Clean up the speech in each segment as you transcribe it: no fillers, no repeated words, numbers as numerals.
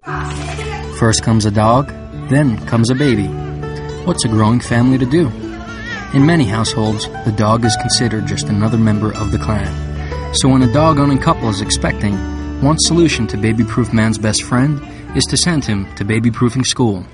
First comes a dog, then comes a baby. What's a growing family to do? In many households, the dog is considered just another member of the clan. So when a dog-owning couple is expecting, one solution to baby-proof man's best friend is to send him to baby-proofing school.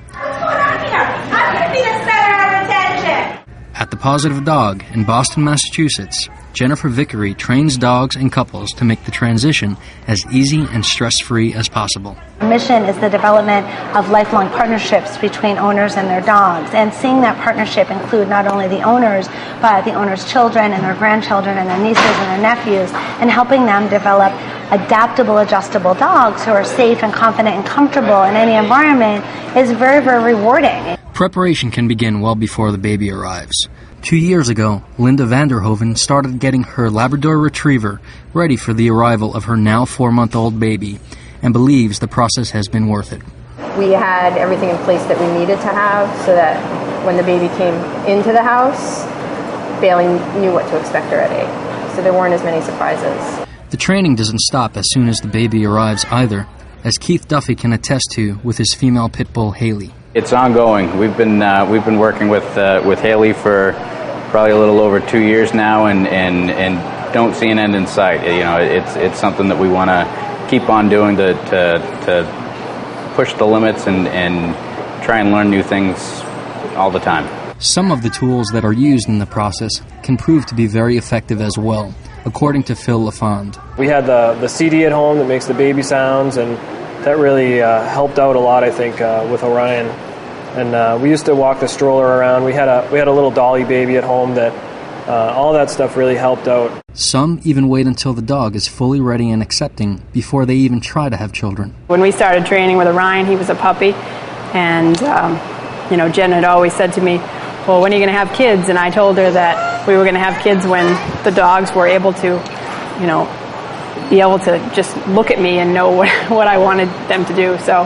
At the Positive Dog in Boston, Massachusetts, Jennifer Vickery trains dogs and couples to make the transition as easy and stress-free as possible. Our mission is the development of lifelong partnerships between owners and their dogs, and seeing that partnership include not only the owners, but the owners' children and their grandchildren and their nieces and their nephews, and helping them develop adaptable, adjustable dogs who are safe and confident and comfortable in any environment is very, very rewarding. Preparation can begin well before the baby arrives. 2 years ago, Linda Vanderhoven started getting her Labrador Retriever ready for the arrival of her now 4-month-old baby, and believes the process has been worth it. We had everything in place that we needed to have so that when the baby came into the house, Bailey knew what to expect already. So there weren't as many surprises. The training doesn't stop as soon as the baby arrives either, as Keith Duffy can attest to with his female pit bull Haley. It's ongoing. We've been working with Haley for probably a little over 2 years now, and don't see an end in sight. You know, it's something that we want to keep on doing to push the limits and try and learn new things all the time. Some of the tools that are used in the process can prove to be very effective as well, according to Phil LaFond. We had the CD at home that makes the baby sounds, and that really helped out a lot, I think, with Orion. And we used to walk the stroller around. We had a little dolly baby at home that all that stuff really helped out. Some even wait until the dog is fully ready and accepting before they even try to have children. When we started training with Orion, he was a puppy, and Jen had always said to me, well, when are you going to have kids? And I told her that we were going to have kids when the dogs were able to, be able to just look at me and know what I wanted them to do. So,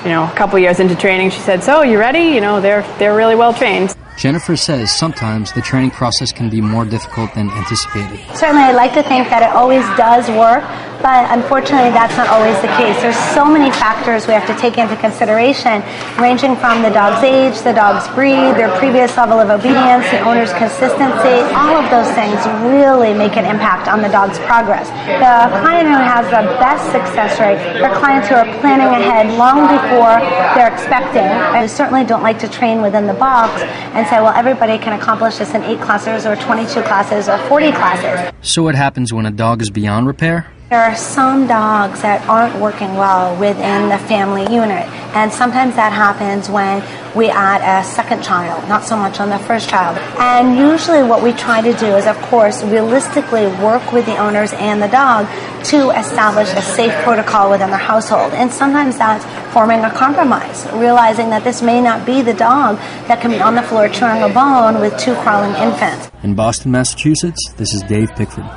a couple years into training, she said, so, you ready? They're really well trained. Jennifer says sometimes the training process can be more difficult than anticipated. Certainly, I'd like to think that it always does work, but unfortunately that's not always the case. There's so many factors we have to take into consideration, ranging from the dog's age, the dog's breed, their previous level of obedience, the owner's consistency. All of those things really make an impact on the dog's progress. The client who has the best success rate are clients who are planning ahead long before they're expecting. I certainly don't like to train within the box and say, well, everybody can accomplish this in 8 classes or 22 classes or 40 classes. So what happens when a dog is beyond repair? There are some dogs that aren't working well within the family unit, and sometimes that happens when we add a second child, not so much on the first child. And usually what we try to do is, of course, realistically work with the owners and the dog to establish a safe protocol within their household. And sometimes that's forming a compromise, realizing that this may not be the dog that can be on the floor chewing a bone with 2 crawling infants. In Boston, Massachusetts, this is Dave Pickford.